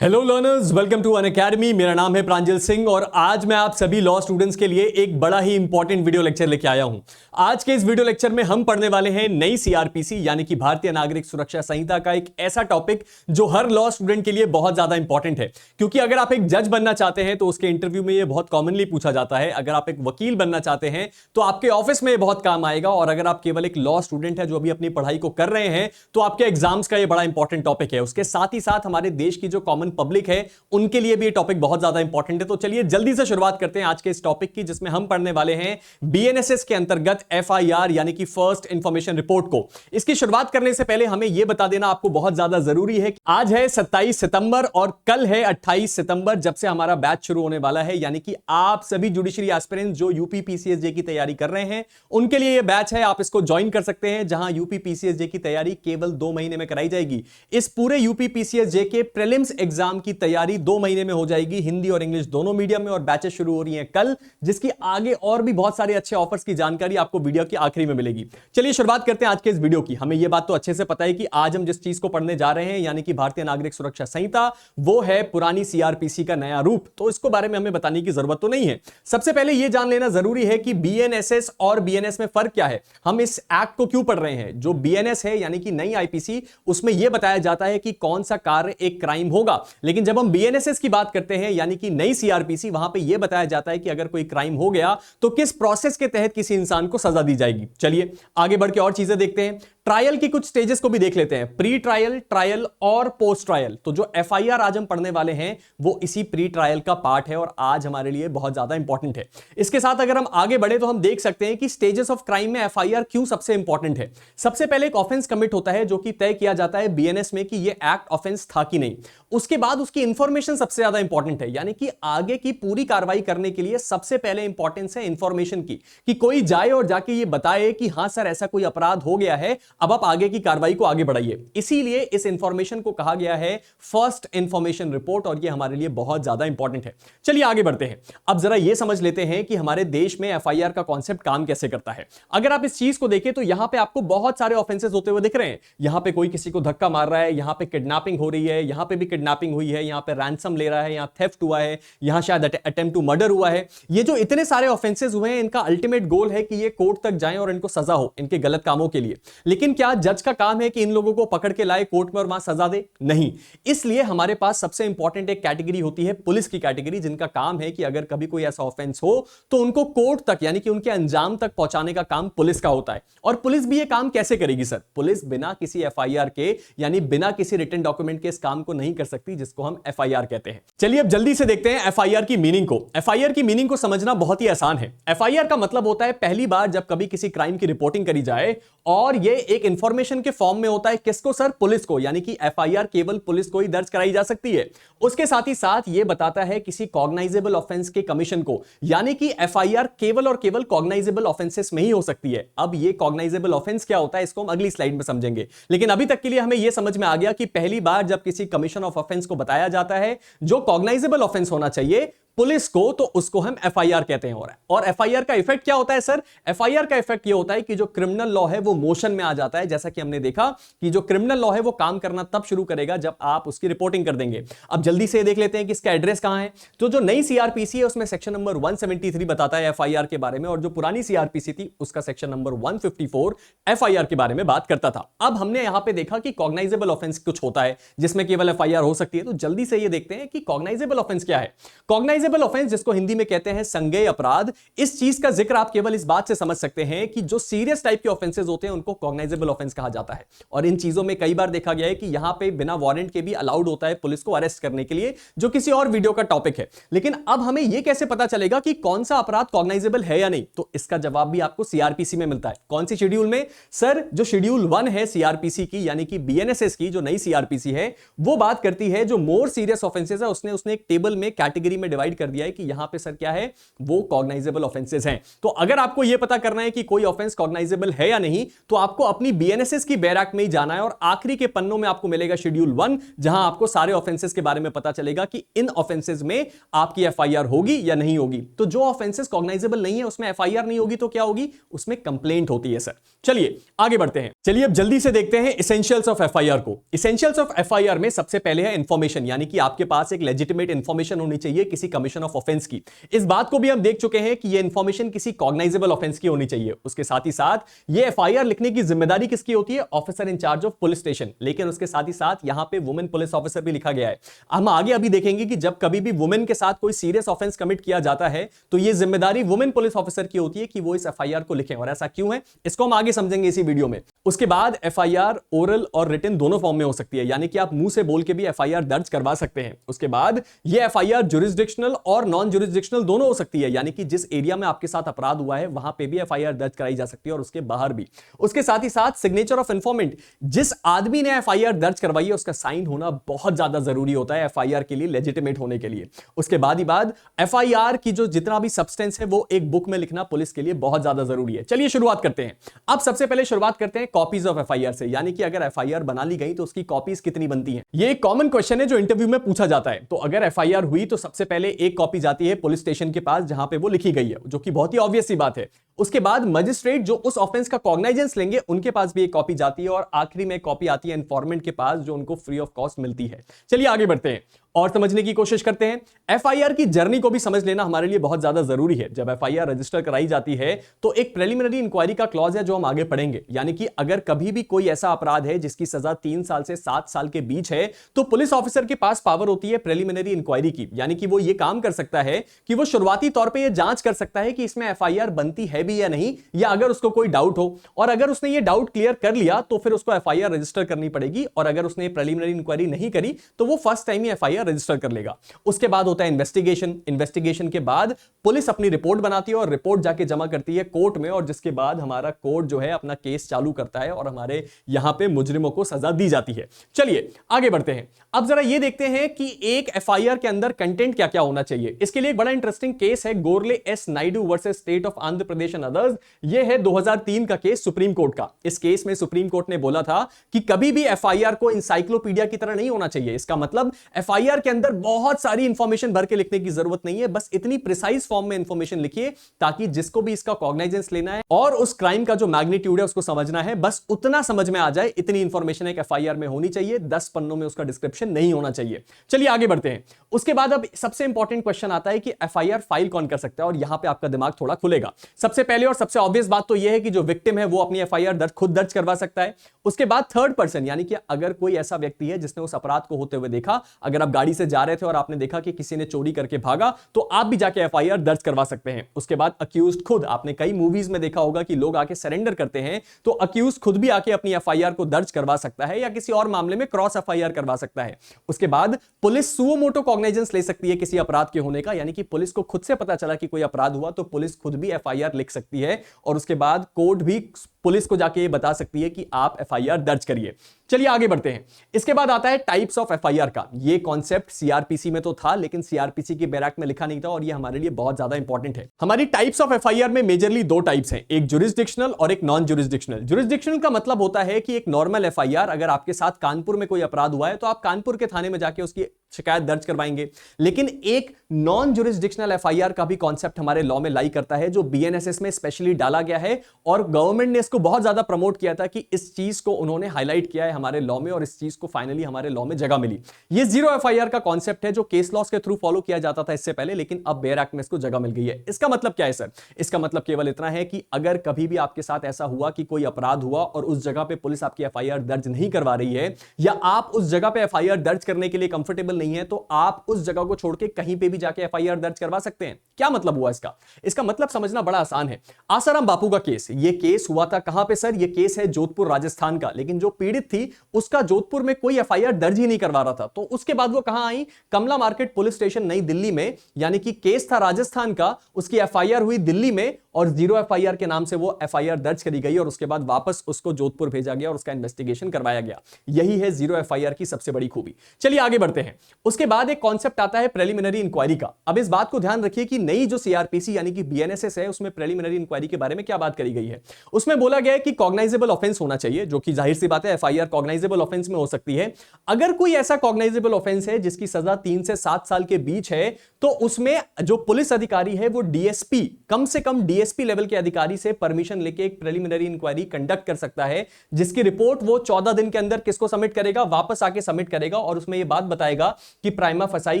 Hello learners, welcome to Unacademy. मेरा नाम है प्रांजल सिंह और आज मैं आप सभी लॉ स्टूडेंट्स के लिए एक बड़ा ही इंपॉर्टेंट वीडियो लेक्चर लेके आया हूं। आज के इस वीडियो लेक्चर में हम पढ़ने वाले हैं नई सीआरपीसी यानी कि भारतीय नागरिक सुरक्षा संहिता का एक ऐसा टॉपिक जो हर लॉ स्टूडेंट के लिए बहुत ज्यादा इंपॉर्टेंट है। क्योंकि अगर आप एक जज बनना चाहते हैं तो उसके इंटरव्यू में यह बहुत कॉमनली पूछा जाता है। अगर आप एक वकील बनना चाहते हैं तो आपके ऑफिस में यह बहुत काम आएगा। और अगर आप केवल एक लॉ स्टूडेंट है जो अभी अपनी पढ़ाई को कर रहे हैं तो आपके एग्जाम्स का यह बड़ा इंपॉर्टेंट टॉपिक है। उसके साथ ही साथ हमारे देश की जो कॉमन पब्लिक है उनके लिए भी ये टॉपिक बहुत ज्यादा इंपॉर्टेंट है। तो चलिए जल्दी से शुरुआत करते हैं आज के इस टॉपिक की, जिसमें हम पढ़ने वाले हैं बीएनएसएस के अंतर्गत एफआईआर यानी कि फर्स्ट इंफॉर्मेशन रिपोर्ट को। इसकी शुरुआत करने से पहले हमें यह बता देना आपको बहुत ज्यादा जरूरी है कि आज है 27 सितंबर और कल है 28 सितंबर जब से हमारा बैच शुरू होने वाला है। यानी कि आप सभी जुडिशरी एस्पिरेंट्स जो यूपी पीसीएसजे की तैयारी कर रहे हैं उनके लिए यह बैच है। आप इसको ज्वाइन कर सकते हैं, जहां यूपी पीसीएसजे की तैयारी केवल 2 महीने में कराई जाएगी। इस पूरे यूपी पीसीएसजे के प्रीलिम्स एग्जाम की तैयारी 2 महीने में हो जाएगी, हिंदी और इंग्लिश दोनों मीडियम में। और बैचेस शुरू हो रही हैं कल, जिसकी आगे और भी बहुत सारे अच्छे ऑफर्स की जानकारी आपको वीडियो की आखिरी में मिलेगी। चलिए शुरुआत करते हैं आज के इस वीडियो की। हमें यह बात तो अच्छे से पता है कि आज हम जिस चीज को पढ़ने जा रहे हैं यानी कि भारतीय नागरिक सुरक्षा संहिता, वो है पुरानी सीआरपीसी का नया रूप। तो इसको बारे में हमें बताने की जरूरत तो नहीं है। सबसे पहले यह जान लेना जरूरी है कि बीएनएसएस और बीएनएस में फर्क क्या है, हम इस एक्ट को क्यों पढ़ रहे हैं। जो बीएनएस है यानी कि नई आईपीसी, उसमें यह बताया जाता है कि कौन सा कार्य एक क्राइम होगा। लेकिन जब हम बीएनएसएस की बात करते हैं यानी कि नई सीआरपीसी, वहां पे यह बताया जाता है कि अगर कोई क्राइम हो गया तो किस प्रोसेस के तहत किसी इंसान को सजा दी जाएगी। चलिए आगे बढ़ के और चीजें देखते हैं। ट्रायल की कुछ स्टेजेस को भी देख लेते हैं, प्री ट्रायल, ट्रायल और पोस्ट ट्रायल। तो जो एफआईआर आज हम पढ़ने वाले हैं वो इसी प्री ट्रायल का पार्ट है और आज हमारे लिए बहुत ज्यादा इंपॉर्टेंट है। इसके साथ अगर हम आगे बढ़े तो हम देख सकते हैं कि स्टेजेस ऑफ क्राइम में एफआईआर क्यों सबसे इंपॉर्टेंट है। सबसे पहले एक ऑफेंस कमिट होता है जो कि तय किया जाता है बीएनएस में कि ये एक्ट ऑफेंस था कि नहीं। उसके बाद उसकी इंफॉर्मेशन सबसे ज्यादा इंपॉर्टेंट है, यानी कि आगे की पूरी कार्रवाई करने के लिए सबसे पहले इंपॉर्टेंस है इंफॉर्मेशन की, कि कोई जाए और जाके ये बताए कि हां सर ऐसा कोई अपराध हो गया है, अब आप आगे की कार्रवाई को आगे बढ़ाइए। इसीलिए इस इंफॉर्मेशन को कहा गया है फर्स्ट इंफॉर्मेशन रिपोर्ट और ये हमारे लिए बहुत ज्यादा इंपॉर्टेंट है। चलिए आगे बढ़ते हैं। अब जरा ये समझ लेते हैं कि हमारे देश में एफआईआर का कॉन्सेप्ट काम कैसे करता है। अगर आप इस चीज को देखें तो यहां पे आपको बहुत सारे ऑफेंसेस होते हुए दिख रहे हैं। यहां पे कोई किसी को धक्का मार रहा है, यहां पे किडनैपिंग हो रही है, यहां पे भी किडनैपिंग हुई है, यहां पे रैंसम ले रहा है, यहां थेफ्ट हुआ है, यहां शायद अटेम्प्ट टू मर्डर हुआ है। ये जो इतने सारे ऑफेंसेस हुए हैं इनका अल्टीमेट गोल है कि ये कोर्ट तक जाएं और इनको सजा हो इनके गलत कामों के लिए। लेकिन क्या जज का काम है कि इन लोगों को पकड़ के लाए कोर्ट में और वहां सजा दे? नहीं। इसलिए हमारे पास सबसे इंपॉर्टेंट एक कैटेगरी होती है पुलिस की कैटेगरी, जिनका काम है कि अगर कभी कोई ऐसा ऑफेंस हो तो उनको कोर्ट तक यानी कि उनके अंजाम तक पहुंचाने का काम पुलिस का होता है। और पुलिस भी ये काम कैसे करेगी सर? पुलिस बिना किसी एफआईआर के यानी बिना किसी रिटन डॉक्यूमेंट के इस काम को नहीं कर सकती, जिसको हम एफआईआर कहते हैं। चलिए अब जल्दी से देखते हैं एफआईआर की मीनिंग को। एफआईआर की मीनिंग को समझना बहुत ही आसान है। एफआईआर का मतलब होता है पहली बार जब कभी किसी क्राइम की रिपोर्टिंग करी जाए, और ये एक इंफॉर्मेशन के फॉर्म में होता है। किसको सर? पुलिस को, यानी कि एफआईआर केवल पुलिस को ही दर्ज कराई जा सकती है। उसके साथ ही साथ ये बताता है किसी कॉग्नाइजेबल ऑफेंस के कमीशन को, यानी कि एफआईआर केवल और केवल कॉग्नाइजेबल ऑफेंसेस में ही हो सकती है। अब ये कॉग्नाइजेबल ऑफेंस क्या होता है इसको हम अगली स्लाइड में समझेंगे, लेकिन अभी तक के लिए हमें यह समझ में आ गया कि पहली बार जब किसी कमीशन ऑफ ऑफेंस को बताया जाता है जो कॉग्नाइजेबल ऑफेंस होना चाहिए पुलिस को, तो उसको हम एफआईआर कहते हैं। और एफआईआर का इफेक्ट क्या होता है सर? एफआईआर का इफेक्ट ये होता है कि जो क्रिमिनल लॉ है वो मोशन में आ जाता है। जैसा कि हमने देखा कि जो क्रिमिनल लॉ है वो काम करना तब शुरू करेगा जब आप उसकी रिपोर्टिंग कर देंगे। अब जल्दी से देख लेते हैं कि इसका एड्रेस कहां है। तो जो नई सीआरपीसी है उसमें सेक्शन नंबर 173 बताता है एफआईआर के बारे में, और जो पुरानी सीआरपीसी थी उसका सेक्शन नंबर 154 एफआईआर के बारे में बात करता था। अब हमने यहां पे देखा कि कॉग्नाइजेबल ऑफेंस कुछ होता है जिसमें केवल एफआईआर हो सकती है। तो जल्दी से ये देखते हैं कि कॉग्नाइजेबल ऑफेंस क्या है। कॉग्नाइजेबल ऑफेंस, जिसको हिंदी में कहते हैं संज्ञेय अपराध, इस चीज का जिक्र आप केवल इस बात से समझ सकते हैं कि जो सीरियस टाइप के ऑफेंसेस होते हैं उनको कॉग्नाइजेबल ऑफेंस कहा जाता है। और इन चीजों में कई बार देखा गया है कि यहां पे बिना वारंट के भी अलाउड होता है पुलिस को अरेस्ट करने के लिए, जो किसी और वीडियो का टॉपिक है। लेकिन अब हमें यह कैसे पता चलेगा कि कौन सा अपराध कॉग्नाइजेबल है या नहीं? तो इसका जवाब भी आपको सीआरपीसी में मिलता है। कौन सी शेड्यूल में सर? जो शेड्यूल 1 है सीआरपीसी की, यानी कि बीएनएसएस की जो नई सीआरपीसी है, वो बात करती है जो मोर सीरियस ऑफेंसेस है उसने एक टेबल में कैटेगरी में डिवाइड डिवाइड कर दिया है कि यहां पे सर क्या है, वो कॉग्नाइजेबल ऑफेंसेस हैं। तो अगर आपको यह पता करना है कि कोई ऑफेंस कॉग्नाइजेबल है या नहीं, तो आपको अपनी बीएनएसएस की बैर एक्ट में ही जाना है और आखिरी के पन्नों में आपको मिलेगा शेड्यूल 1, जहां आपको सारे ऑफेंसेस के बारे में पता चलेगा कि इन ऑफेंसेस में आपकी एफआईआर होगी या नहीं होगी। तो जो ऑफेंसेस कॉग्नाइजेबल नहीं है उसमें एफआईआर नहीं होगी, तो क्या होगी, उसमें कंप्लेंट होती है सर। चलिए आगे बढ़ते हैं। चलिए अब जल्दी से देखते हैं एसेंशियल्स ऑफ एफआईआर को। एसेंशियल्स ऑफ एफआईआर में सबसे पहले है इंफॉर्मेशन, यानी कि आपके पास एक लेजिटिमेट इंफॉर्मेशन होनी चाहिए किसी कमीशन ऑफ ऑफेंस की। इस बात को भी हम देख चुके हैं कि यह इंफॉर्मेशन किसी कॉग्नाइजेबल ऑफेंस की होनी चाहिए। उसके साथ ही साथ यह एफआईआर लिखने की जिम्मेदारी किसकी होती है, officer in charge of police station. लेकिन उसके साथ ही साथ यहां पे वुमेन पुलिस ऑफिसर भी लिखा गया है। हम आगे अभी देखेंगे कि जब कभी भी वुमेन के साथ कोई सीरियस ऑफेंस कमिट किया जाता है तो यह जिम्मेदारी वुमेन पुलिस ऑफिसर की होती है कि वो इस एफआईआर को लिखें। और ऐसा क्यों है, इसको हम आगे समझेंगे इसी वीडियो में। उसके बाद एफआईआर ओरल और रिटन दोनों फॉर्म में हो सकती है, यानी कि आप मुंह से बोल के भी एफआईआर दर्ज करवा सकते हैं। उसके बाद यह एफआईआर जुरिस्डिक्शनल और नॉन जुरिस्डिक्शनल दोनों हो सकती है, यानी कि जिस एरिया में आपके साथ अपराध हुआ है वहां पे भी एफआईआर दर्ज कराई जा सकती है और उसके बाहर भी। उसके साथ ही साथ सिग्नेचर ऑफ इंफॉर्मेंट, जिस आदमी ने एफआईआर दर्ज करवाई है उसका साइन होना बहुत ज्यादा जरूरी होता है एफआईआर के लिए, लेजिटिमेट होने के लिए। उसके बाद ही बाद एफआईआर की जो जितना भी सब्सटेंस है वो एक बुक में लिखना पुलिस के लिए बहुत ज्यादा जरूरी है। चलिए शुरुआत करते हैं। अब सबसे पहले शुरुआत करते हैं कॉपीज ऑफ एफआईआर से, यानी कि अगर एफआईआर बना ली गई तो उसकी कॉपीज कितनी बनती हैं। ये एक कॉमन क्वेश्चन है जो इंटरव्यू में पूछा जाता है। तो अगर एफआईआर हुई तो सबसे पहले एक कॉपी जाती है पुलिस स्टेशन के पास जहां पे वो लिखी गई है, जो कि बहुत ही ऑब्वियस सी बात है। उसके बाद मजिस्ट्रेट जो उस ऑफेंस का कॉग्नाइजेंस लेंगे उनके पास भी एक कॉपी जाती है और आखिरी में कॉपी आती है इन्फॉर्मेंट के पास जो उनको फ्री ऑफ कॉस्ट मिलती है। चलिए आगे बढ़ते हैं और समझने की कोशिश करते हैं। एफआईआर की जर्नी को भी समझ लेना हमारे लिए बहुत ज्यादा जरूरी है। जब एफआईआर रजिस्टर कराई जाती है तो एक प्रिलिमिनरी इंक्वायरी का क्लॉज है जो हम आगे पढ़ेंगे, यानी कि अगर कभी भी कोई ऐसा अपराध है जिसकी सजा 3 साल से 7 साल के बीच है तो पुलिस ऑफिसर के पास पावर होती है प्रिलिमिनरी इंक्वायरी की, यानी कि वो ये काम कर सकता है कि वो शुरुआती तौर पर यह जांच कर सकता है कि इसमें एफआईआर बनती है भी या नहीं, या अगर उसको कोई डाउट हो, और अगर उसने ये डाउट क्लियर कर लिया तो फिर उसको एफआईआर रजिस्टर करनी पड़ेगी, और अगर उसने प्रिलिमिनरी इंक्वायरी नहीं करी तो वो फर्स्ट टाइम ही एफआईआर रजिस्टर कर लेगा। उसके बाद होता है इन्वेस्टिगेशन। इन्वेस्टिगेशन के बाद पुलिस अपनी रिपोर्ट बनाती है और रिपोर्ट जाके जमा करती है कोर्ट में, और जिसके बाद हमारा कोर्ट जो है अपना केस चालू करता है और हमारे यहां पे मुजरिमों को सजा दी जाती है। चलिए आगे बढ़ते हैं। अब जरा ये देखते हैं कि एक एफआईआर के अंदर कंटेंट क्या क्या होना चाहिए। इसके लिए एक बड़ा इंटरेस्टिंग केस है, गोरले S Naidu versus state of Andhra Pradesh and others. यह है 2003 का केस सुप्रीम कोर्ट का। इस केस में सुप्रीम कोर्ट ने बोला था कि कभी भी एफआईआर को इंसाइक्लोपीडिया की तरह नहीं होना चाहिए। इसका मतलब एफआईआर के अंदर बहुत सारी इंफॉर्मेशन भर के लिखने की जरूरत नहीं है, बस इतनी प्रिसाइज फॉर्म में इंफॉर्मेशन लिखिए ताकि जिसको भी इसका कॉग्नाइजेंस लेना है और उस क्राइम का जो मैग्नीट्यूड है उसको समझना है, बस उतना समझ में आ जाए। इतनी इंफॉर्मेशन एक एफआईआर में होनी चाहिए, 10 पन्नों में उसका डिस्क्रिप्शन नहीं होना चाहिए। चलिए आगे बढ़ते हैं। उसके बाद अब सबसे इंपॉर्टेंट क्वेश्चन आता है कि एफआईआर फाइल कौन कर सकता है, और यहां पे आपका दिमाग थोड़ा खुलेगा। सबसे पहले और सबसे ऑब्वियस बात तो यह है कि जो विक्टिम है वो अपनी एफआईआर खुद दर्ज करवा सकता है। उसके बाद थर्ड पर्सन, यानी कि अगर कोई ऐसा व्यक्ति है जिसने उस अपराध को होते हुए देखा, अगर आप गाड़ी से जा रहे थे और आपने देखा कि किसी ने चोरी करके भागा, तो आप भी जाके एफआईआर दर्ज करवा सकते हैं। उसके बाद अक्यूज्ड खुद, आपने कई मूवीज में देखा होगा कि लोग आके सरेंडर करते हैं, तो अक्यूज्ड खुद भी आके अपनी एफआईआर को दर्ज करवा सकता है या किसी और मामले में क्रॉस एफआईआर करवा सकता है। उसके बाद पुलिस सुओ मोटो कॉग्नाइजेंस ले सकती है किसी अपराध के होने का, यानी कि पुलिस को खुद से पता चला कि कोई अपराध हुआ तो पुलिस खुद भी एफआईआर लिख सकती है, और उसके बाद कोर्ट भी पुलिस को जाके ये बता सकती है कि आप एफआईआर दर्ज करिए। चलिए आगे बढ़ते हैं। इसके बाद आता है टाइप्स ऑफ एफआईआर का। ये कॉन्सेप्ट सीआरपीसी में तो था, लेकिन सीआरपीसी की बैरक में लिखा नहीं था, और ये हमारे लिए बहुत ज्यादा इंपॉर्टेंट है। हमारी टाइप्स ऑफ एफआईआर में मेजरली 2 टाइप्स हैं, एक जुरिस्डिक्शनल और एक नॉन जुरिस्डिक्शनल। जुरिस्डिक्शनल का मतलब होता है कि एक नॉर्मल एफआईआर, अगर आपके साथ कानपुर में कोई अपराध हुआ है तो आप कानपुर के थाने में जाके उसकी शिकायत दर्ज करवाएंगे। लेकिन एक नॉन जुरिस्डिक्शनल एफआईआर का भी कॉन्सेप्ट हमारे लॉ में लाई करता है, जो बीएनएसएस में स्पेशली डाला गया है, और गवर्नमेंट ने इसको बहुत ज्यादा प्रमोट किया था कि इस चीज को उन्होंने हाईलाइट किया है हमारे लॉ में, और इस चीज को फाइनली हमारे लॉ में जगह मिली। ये जीरो एफआईआर का कॉन्सेप्ट है जो केस लॉस के थ्रू फॉलो किया जाता था इससे पहले, लेकिन अब बेयर एक्ट में इसको जगह मिल गई है। इसका मतलब क्या है सर? इसका मतलब केवल इतना है कि अगर कभी भी आपके साथ ऐसा हुआ कि कोई अपराध हुआ और उस जगह पे पुलिस आपकी एफआईआर दर्ज नहीं करवा रही है, या आप उस जगह पे एफआईआर दर्ज करने के लिए कंफर्टेबल नहीं है, तो आप उस जगह को छोड़ के कहीं पे भी जाके एफआईआर दर्ज करवा सकते हैं। क्या मतलब हुआ इसका? इसका मतलब समझना बड़ा आसान है। आसाराम बापू का केस, ये केस हुआ था कहां पे सर? ये केस है जोधपुर राजस्थान का, लेकिन जो पीड़ित थी उसका जोधपुर में कोई एफआईआर दर्ज ही नहीं करवा रहा था। तो उसके बाद वो कहां आई? कमला मार्केट पुलिस स्टेशन नई दिल्ली में, यानी कि केस था राजस्थान का, उसकी एफआईआर हुई दिल्ली में और 0 एफआईआर के नाम से वो एफआईआर दर्ज करी गई और उसके बाद वापस उसको जोधपुर भेजा गया और उसका इन्वेस्टिगेशन करवाया गया। यही है 0 एफआईआर की सबसे बड़ी खूबी। चलिए आगे बढ़ते हैं। उसके बाद एक कॉन्सेप्ट आता है प्रीलिमिनरी इंक्वायरी का। अब इस बात को ध्यान रखिए कि नई जो सीआरपीसी यानी कि बीएनएसएस है, उसमें प्रीलिमिनरी इंक्वायरी के बारे में क्या बात करी गई है। उसमें बोला गया है कि कॉग्नाइजेबल ऑफेंस होना चाहिए, जो कि जाहिर सी बात है एफआईआर कॉग्नाइजेबल ऑफेंस में हो सकती है। अगर कोई ऐसा कॉग्नाइजेबल ऑफेंस है जिसकी सजा 3 से 7 साल के बीच है, तो उसमें जो पुलिस अधिकारी है वो डीएसपी, कम से कम डीएसपी लेवल के अधिकारी से परमिशन लेके एक प्रीलिमिनरी इंक्वायरी कंडक्ट कर सकता है, जिसकी रिपोर्ट वो 14 दिन के अंदर किसको सबमिट करेगा? वापस आके सबमिट करेगा और उसमें ये बात बताएगा कि प्राइमा फसाई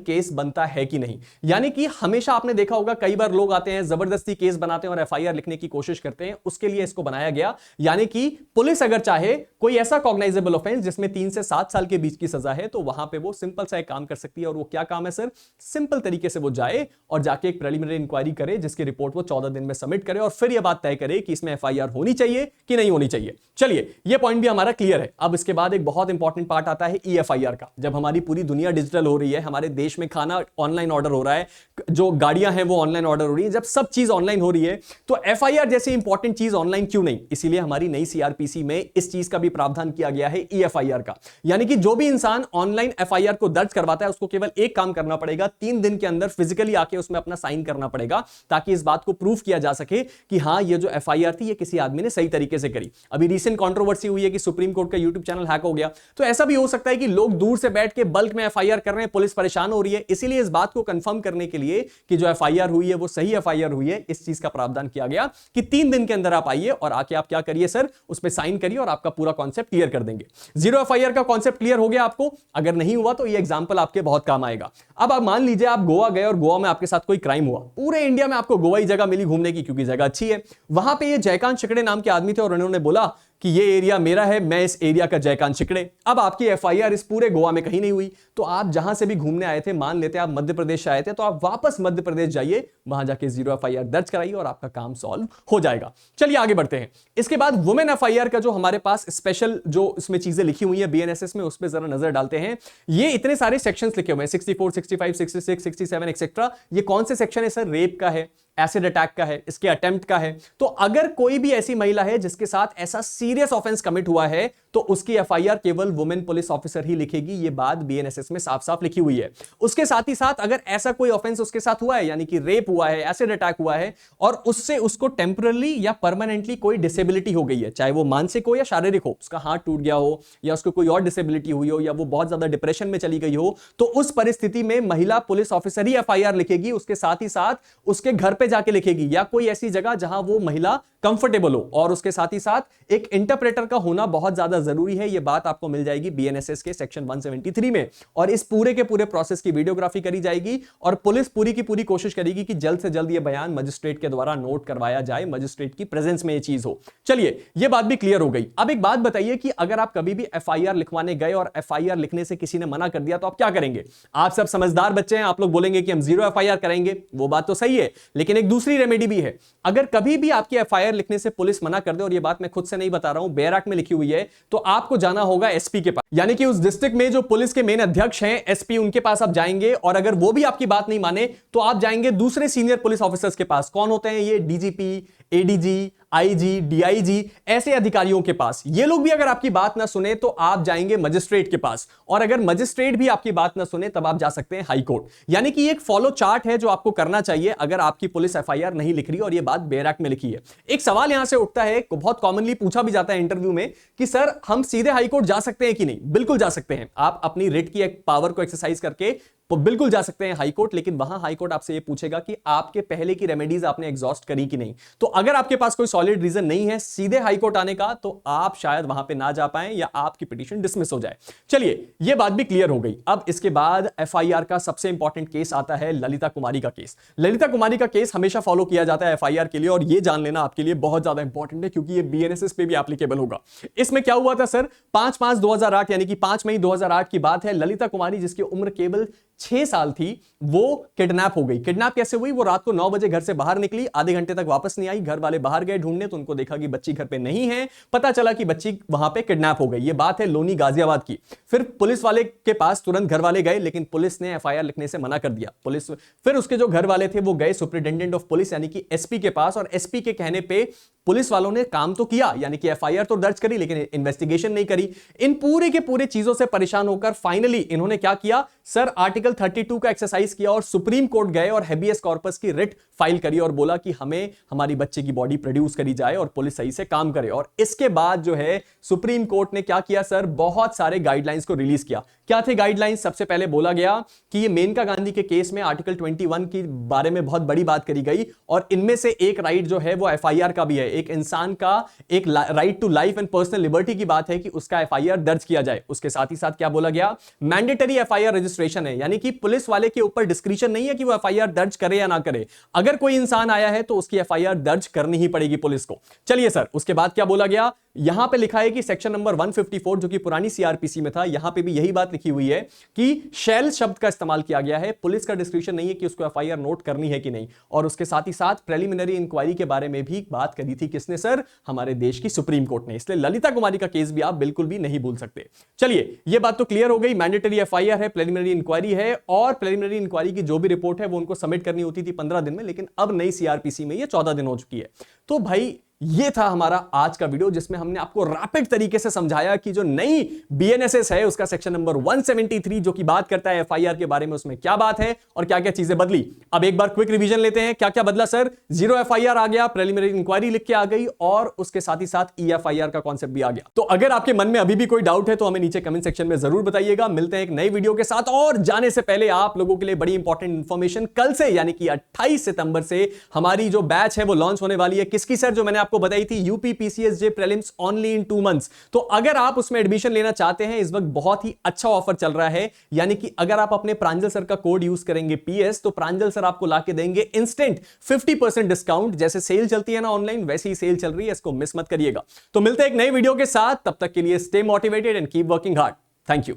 केस बनता है कि नहीं। यानी कि हमेशा आपने देखा होगा कई बार लोग आते हैं, जबरदस्ती केस बनाते हैं और एफआईआर लिखने की कोशिश करते हैं, उसके लिए इसको बनाया गया। यानी कि पुलिस अगर चाहे कोई ऐसा कॉग्नाइजेबल ऑफेंस जिसमें 3 से 7 साल के बीच की सजा है, तो वहां पे वो सिंपल सा एक काम कर सकती है। और वो क्या काम है सर? सिंपल तरीके से वो जाए और जाके एक प्रीलिमिनरी इंक्वायरी करे, जिसकी रिपोर्ट वो 14 दिन में सबमिट करे और फिर यह बात तय करे कि इसमें एफआईआर होनी चाहिए कि नहीं होनी चाहिए। चलिए ये पॉइंट भी हमारा क्लियर है। अब इसके बाद एक बहुत इंपॉर्टेंट पार्ट आता है ईएफआईआर का। जब हमारी पूरी दुनिया डिजिटल हो रही है, हमारे देश में खाना ऑनलाइन ऑर्डर हो रहा है, जो गाड़ियां हैं वो ऑनलाइन ऑर्डर हो रही है, जब सब चीज ऑनलाइन हो रही है, तो एफआईआर जैसी इंपॉर्टेंट चीज ऑनलाइन क्यों नहीं? इसीलिए हमारी नई सीआरपीसी में इस चीज का भी प्रावधान किया गया है, ईएफआईआर का। यानी कि जो भी इंसान ऑनलाइन एफआईआर को दर्ज करवाता है, उसको केवल एक काम करना पड़ेगा, 3 दिन के अंदर फिजिकली आके उसमें अपना साइन करना पड़ेगा, ताकि इस बात को प्रूफ किया जा सके कि हां ये जो एफआईआर थी ये किसी आदमी ने सही तरीके से करी। अभी रिसेंट कंट्रोवर्सी हुई है कि सुप्रीम कोर्ट का यूट्यूब चैनल हैक हो गया, तो ऐसा भी हो सकता है कि लोग दूर से बैठ के बल्क में एफआईआर कर रहे हैं, पुलिस परेशान हो रही है। इसीलिए इस बात को कंफर्म करने के लिए कि जो एफआईआर हुई है वो सही एफआईआर हुई है, इस चीज का प्रावधान किया गया कि 3 दिन के अंदर आप आइए और आके आप क्या करिए सर? उस पर साइन करिए और आपका पूरा कॉन्सेप्ट क्लियर कर देंगे। 0 एफआईआर का कॉन्सेप्ट क्लियर हो गया आपको? अगर नहीं हुआ तो ये एग्जांपल आपके बहुत काम आएगा। अब आप मान लीजिए आप गोवा गए और गोवा में आपके साथ कोई क्राइम हुआ। पूरे इंडिया में आपको गोवा ही जगह मिली घूमने की, क्योंकि जगह अच्छी है। वहां पे ये जयकांत शिकड़े नाम के आदमी थे और उन्होंने बोला कि ये एरिया मेरा है, मैं इस एरिया का जयकांत शिकड़े। अब आपकी एफआईआर इस पूरे गोवा में कहीं नहीं हुई, तो आप जहां से भी घूमने आए थे, मान लेते आप मध्य प्रदेश से आए थे, तो आप वापस मध्य प्रदेश जाइए, वहां जाके 0 एफआईआर दर्ज कराइए और आपका काम सॉल्व हो जाएगा। चलिए आगे बढ़ते हैं। इसके बाद वुमेन एफआईआर का जो हमारे पास स्पेशल जो इसमें चीजें लिखी हुई है बीएनएसएस में, उस पर जरा नजर डालते हैं। ये इतने सारे सेक्शंस लिखे हुए हैं, 64, 65, 66, 67 एक्सेट्रा। ये कौन से सेक्शन है सर? रेप का है, एसिड अटैक का है, इसके अटेम्प्ट का है। तो अगर कोई भी ऐसी महिला है जिसके साथ ऐसा सीरियस ऑफेंस कमिट हुआ है, तो उसकी एफआईआर केवल वुमेन पुलिस ऑफिसर ही लिखेगी। ये बात बीएनएसएस में साफ साफ लिखी हुई है। उसके साथ ही साथ अगर ऐसा कोई ऑफेंस उसके साथ हुआ है, यानी कि रेप हुआ है, एसिड अटैक हुआ है, और उससे उसको टेम्पररी या परमानेंटली कोई डिसेबिलिटी हो गई है, चाहे वो मानसिक हो या शारीरिक हो, उसका हाथ टूट गया हो या उसको कोई और डिसेबिलिटी हुई हो या वो बहुत ज्यादा डिप्रेशन में चली गई हो, तो उस परिस्थिति में महिला पुलिस ऑफिसर ही एफआईआर लिखेगी। उसके साथ ही साथ उसके घर पे जाके लिखेगी या कोई ऐसी जगह जहां वो महिला कंफर्टेबल हो, और उसके साथ ही साथ एक इंटरप्रेटर का होना बहुत ज्यादा जरूरी है। यह बात आपको मिल जाएगी बीएनएसएस के सेक्शन 173 में, और इस पूरे के पूरे प्रोसेस की वीडियोग्राफी करी जाएगी और पुलिस पूरी की पूरी कोशिश करेगी कि जल्द से जल्द यह बयान मजिस्ट्रेट के द्वारा नोट करवाया जाए, मजिस्ट्रेट की प्रेजेंस में यह चीज हो। चलिए यह बात भी क्लियर हो गई। अब एक बात बताइए कि अगर आप कभी भी एफआईआर लिखवाने गए और एफआईआर लिखने से किसी ने मना कर दिया, तो आप क्या करेंगे? आप सब समझदार बच्चे हैं, आप लोग बोलेंगे कि हम 0 एफआईआर करेंगे। वो बात तो सही है, लेकिन एक दूसरी रेमेडी भी है। अगर कभी भी आपकी एफआईआर लिखने से पुलिस मना कर दे, और यह बात मैं खुद से नहीं बता रहा हूं, बेयर एक्ट में लिखी हुई है, तो आपको जाना होगा एसपी के पास, यानी कि उस डिस्ट्रिक्ट में जो पुलिस के मेन अध्यक्ष हैं, एसपी, उनके पास आप जाएंगे। और अगर वो भी आपकी बात नहीं माने, तो आप जाएंगे दूसरे सीनियर पुलिस ऑफिसर्स के पास। कौन होते हैं ये? डीजीपी, एडीजी, आईजी, डीआईजी, ऐसे अधिकारियों के पास। ये लोग भी अगर आपकी बात ना सुने, तो आप जाएंगे मजिस्ट्रेट के पास, और अगर मजिस्ट्रेट भी आपकी बात ना सुने, तब आप जा सकते हैं हाई कोर्ट। यानी कि एक फॉलो चार्ट है जो आपको करना चाहिए अगर आपकी पुलिस एफआईआर नहीं लिख रही, और ये बात बेयर एक्ट में लिखी है। एक सवाल यहां से उठता है, बहुत कॉमनली पूछा भी जाता है इंटरव्यू में, कि सर हम सीधे हाई कोर्ट जा सकते हैं कि नहीं? बिल्कुल जा सकते हैं। आप अपनी रिट की एक पावर को एक्सरसाइज करके तो बिल्कुल जा सकते हैं हाई कोर्ट, लेकिन वहां हाई कोर्ट आपसे ये पूछेगा कि आपके पहले की रेमेडीज आपने एग्जॉस्ट करी कि नहीं। तो अगर आपके पास कोई सॉलिड रीजन नहीं है सीधे हाई कोर्ट आने का, तो आप शायद वहां पे ना जा पाए या आपकी पिटीशन डिसमिस हो जाए। चलिए ये बात भी क्लियर हो गई। अब इसके बाद एफआईआर का सबसे इंपॉर्टेंट केस आता है ललिता कुमारी का केस। ललिता कुमारी का केस हमेशा फॉलो किया जाता है एफआईआर के लिए, और ये जान लेना आपके लिए बहुत ज्यादा इंपॉर्टेंट है, क्योंकि ये बीएनएसएस पे भी एप्लीकेबल होगा। इसमें क्या हुआ था सर? 5/5/2008 यानी कि 5 मई 2008 की बात है। ललिता कुमारी, जिसकी उम्र केवल 6 साल थी, वो किडनैप हो गई। किडनैप कैसे हुई? वो रात को 9 बजे घर से बाहर निकली, आधे घंटे तक वापस नहीं आई। घर वाले बाहर गए ढूंढने तो उनको देखा कि बच्ची घर पे नहीं है। पता चला कि बच्ची वहां पे किडनैप हो गई। ये बात है लोनी गाजियाबाद की। फिर पुलिस वाले के पास तुरंत घर वाले गए, लेकिन पुलिस ने एफआईआर लिखने से मना कर दिया। पुलिस फिर उसके जो घर वाले थे वो गए सुपरिटेंडेंट ऑफ पुलिस यानी कि एसपी के पास, और एसपी के कहने पे पुलिस वालों ने काम तो किया, यानी कि एफआईआर तो दर्ज करी, लेकिन इन्वेस्टिगेशन नहीं करी। इन पूरे के पूरे चीजों से परेशान होकर फाइनली इन्होंने क्या किया सर, आर्टिकल 32 का एक्सरसाइज किया और सुप्रीम कोर्ट गए और हेबियस कॉर्पस की रिट फाइल करी और बोला कि हमें हमारी बच्चे की बॉडी प्रोड्यूस करी जाए और पुलिस सही से काम करे। और इसके बाद जो है सुप्रीम कोर्ट ने क्या किया सर, बहुत सारे गाइडलाइंस को रिलीज किया। क्या थे गाइडलाइंस? सबसे पहले बोला गया कि ये मेनका गांधी के केस में आर्टिकल 21 के बारे में बहुत बड़ी बात करी गई, और इनमें से एक राइट जो है वो एफआईआर का भी है। एक इंसान का एक right to life and personal liberty की बात है कि उसका एफआईआर दर्ज किया जाए। उसके साथ ही साथ क्या बोला गया, मैंडेटरी एफआईआर रजिस्ट्रेशन है, यानी कि पुलिस वाले के ऊपर डिस्क्रिशन नहीं है कि वो एफआईआर दर्ज करे या ना करे। अगर कोई इंसान आया है तो उसकी एफआईआर दर्ज करनी ही पड़ेगी पुलिस को। चलिए सर, उसके बाद क्या बोला गया, यहां पे लिखा है कि सेक्शन नंबर 154 जो कि पुरानी सीआरपीसी में था, यहां पे भी यही बात लिखी हुई है कि शैल शब्द का इस्तेमाल किया गया है। पुलिस का डिस्क्रिप्शन नहीं है कि उसको एफआईआर नोट करनी है कि नहीं। और उसके साथ ही साथ प्रिलिमिनरी इंक्वायरी के बारे में भी बात करी थी। किसने सर? हमारे देश की सुप्रीम कोर्ट ने। इसलिए ललिता कुमारी का केस भी आप बिल्कुल भी नहीं भूल सकते। चलिए, यह बात तो क्लियर हो गई। मैंडेटरी एफआईआर है, प्रिलिमिनरी इंक्वायरी है, और प्रिलिमिनरी इंक्वायरी की जो भी रिपोर्ट है वो उनको सबमिट करनी होती थी 15 दिन में, लेकिन अब नई सीआरपीसी में ये 14 दिन हो चुकी है। तो भाई ये था हमारा आज का वीडियो, जिसमें हमने आपको रैपिड तरीके से समझाया कि जो नई बीएनएसएस है उसका सेक्शन नंबर 173 जो कि बात करता है एफआईआर के बारे में, उसमें क्या बात है और क्या क्या चीजें बदली। अब एक बार क्विक रिवीजन लेते हैं, क्या क्या बदला सर? 0 एफआईआर आ गया, प्रिलिमिनरी इंक्वायरी लिख के आ गई, और उसके साथ ही साथ ईएफआईआर का कॉन्सेप्ट भी आ गया। तो अगर आपके मन में अभी भी कोई डाउट है तो हमें नीचे कमेंट सेक्शन में जरूर बताइएगा। मिलते हैं एक नई वीडियो के साथ, और जाने से पहले आप लोगों के लिए बड़ी इंपॉर्टेंट इंफॉर्मेशन, कल से यानी कि 28 सितंबर से हमारी जो बैच है वो लॉन्च होने वाली है। किसकी सर? जो मैंने आपको बताई थी, UP PCSJ prelims only in 2 months। तो अगर आप उसमें एडमिशन लेना चाहते हैं, इस वक्त बहुत ही अच्छा ऑफर चल रहा है, यानी कि अगर आप अपने प्रांजल सर का कोड यूज करेंगे PS, तो प्रांजल सर आपको लाके देंगे इंस्टेंट 50% डिस्काउंट। जैसे सेल चलती है ना ऑनलाइन, वैसे ही सेल चल रही है, इसको मिस मत करिएगा। तो मिलते हैं एक नई वीडियो के साथ, तब तक के लिए stay motivated and keep working hard. Thank you.